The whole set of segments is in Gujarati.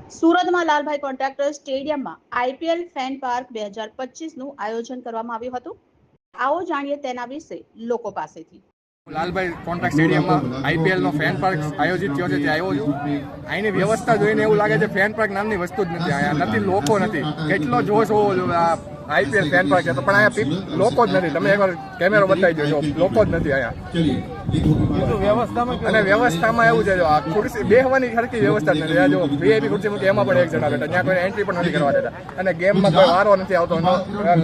સુરતમાં લાલભાઈ કોન્ટ્રાક્ટર સ્ટેડિયમમાં આઈપીએલ ફેન પાર્ક 2025નું આયોજન કરવામાં આવ્યું હતું। આવો જાણીએ તેના વિશે લોકો પાસેથી। લાલભાઈ કોન્ટ્રાક્ટ સ્ટેડિયમમાં આઈપીએલનો ફેન પાર્ક આયોજિત થયો છે, ત્યાં આવ્યો છું। અહીંની વ્યવસ્થા જોઈને એવું લાગે છે ફેન પાર્ક નામની વસ્તુ જ નથી, અહીંયા નથી, લોકો નથી। કેટલો જોશ હોવો જોઈએ આ આઈપીએલ ફેન પાર્ક છે, તો પણ અહીંયા લોકો જ નથી। તમે એકવાર કેમેરો બતાવી દેજો, લોકો જ નથી અહીંયા। અને વ્યવસ્થામાં એવું છે, જો આ ખુરશી બેસવાની સરખી વ્યવસ્થા જ નથી। જો વીઆઈપી ખુરશી મૂકી એમાં પણ એક જણા બેઠા, ત્યાં કોઈ એન્ટ્રી પણ નથી કરવા દેતા, અને ગેમમાં કોઈ વારો નથી આવતો,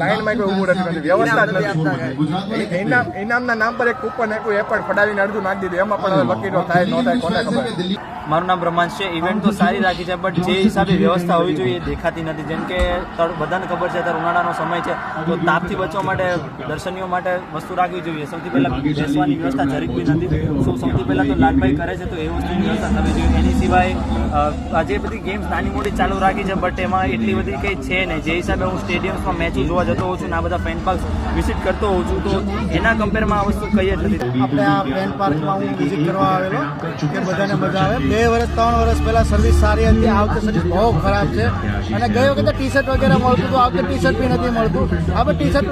લાઈનમાં કોઈ ઊભું નથી, વ્યવસ્થા જ નથી। ઇનામના નામ પર એક કૂપન આપ્યું, એ પણ ફડાવીને અડધું નાખી દીધું, એમાં પણ હવે લકી થાય ન થાય કોને ખબર। મારું નામ બ્રહ્માંશ છે। ઇવેન્ટ તો સારી રાખી છે, બટ જે હિસાબે વ્યવસ્થા હોવી જોઈએ એ દેખાતી નથી। જેમ કે બધાને ખબર છે અત્યારે ઉનાળાનો સમય છે, તો તાપથી બચવા માટે દર્શનીઓ માટે વસ્તુ રાખવી જોઈએ। સૌથી પહેલાં બેસવાની વ્યવસ્થા જરીક બી નથી। સૌથી પહેલાં તો લાલભાઈ કરે છે તો એ વસ્તુની વ્યવસ્થા થવી જોઈએ। એની સિવાય આજે બધી ગેમ્સ નાની મોટી ચાલુ રાખી છે, બટ એમાં એટલી બધી કંઈ છે નહીં। જે હિસાબે હું સ્ટેડિયમ્સમાં મેચો જોવા જતો હોઉં છું ને આ બધા ફેન પાર્ક વિઝિટ કરતો હોઉં છું, તો એના કમ્પેરમાં આ વસ્તુ કઈ જ નથી। આપણે આ ફેન પાર્કમાં હું વિઝિટ કરવા આવેલો કે બધાને મજા આવે। 2 વર્ષ 3 વર્ષ પહેલાં સર્વિસ સારી હતી, આ વખતે સર્વિસ બહુ ખરાબ છે। અને ગઈ વખતે ટી શર્ટ વગેરે મળતું હતું, આ વખતે ટી શર્ટ બી નથી મળતું। આપણે ટી શર્ટ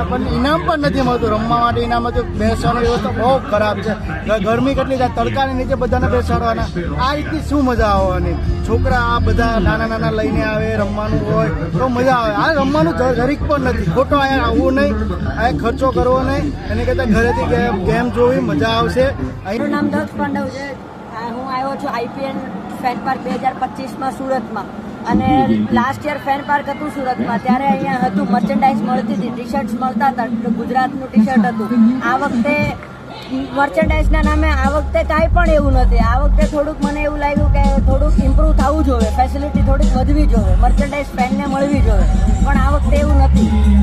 પણ ઇનામ પણ નથી મળતું, રમવા માટે ઇનામ હતું। બેસવાની વ્યવસ્થા બહુ ખરાબ છે। ગરમી કેટલી થાય, તડકાની નીચે બધાને બેસાડવાના, આ રીતની શું મજા આવવાની? છોકરા આ બધા નાના લઈને આવે, રમવાનું હોય તો મજા આવે। આ રમવાનું જરીક પણ નથી, ખોટો અહીંયા આવવું નહીં, અહીંયા ખર્ચો કરવો નહીં, એની કરતાં ઘરેથી ગેમ જોવી મજા આવશે। મારું નામ દક્ષ પાંડવ છે। હું આવ્યો છું આઈપીએલ ફેન પાર્ક 2025માં સુરતમાં, અને લાસ્ટ યર ફેન પાર્ક હતું સુરતમાં, ત્યારે અહીંયા હતું મર્ચેન્ડાઇઝ મળતી હતી, ટી શર્ટ્સ મળતા હતા, ગુજરાતનું ટી શર્ટ હતું। આ વખતે મર્ચેન્ડાઇઝના નામે આ વખતે કાંઈ પણ એવું નથી। આ વખતે થોડુંક મને એવું લાગ્યું કે થોડુંક ઇમ્પ્રૂવ થવું જોઈએ, ફેસિલિટી થોડીક વધવી જોઈએ, મર્ચેન્ડાઇઝ ફેનને મળવી જોઈએ, પણ આ વખતે એવું નથી।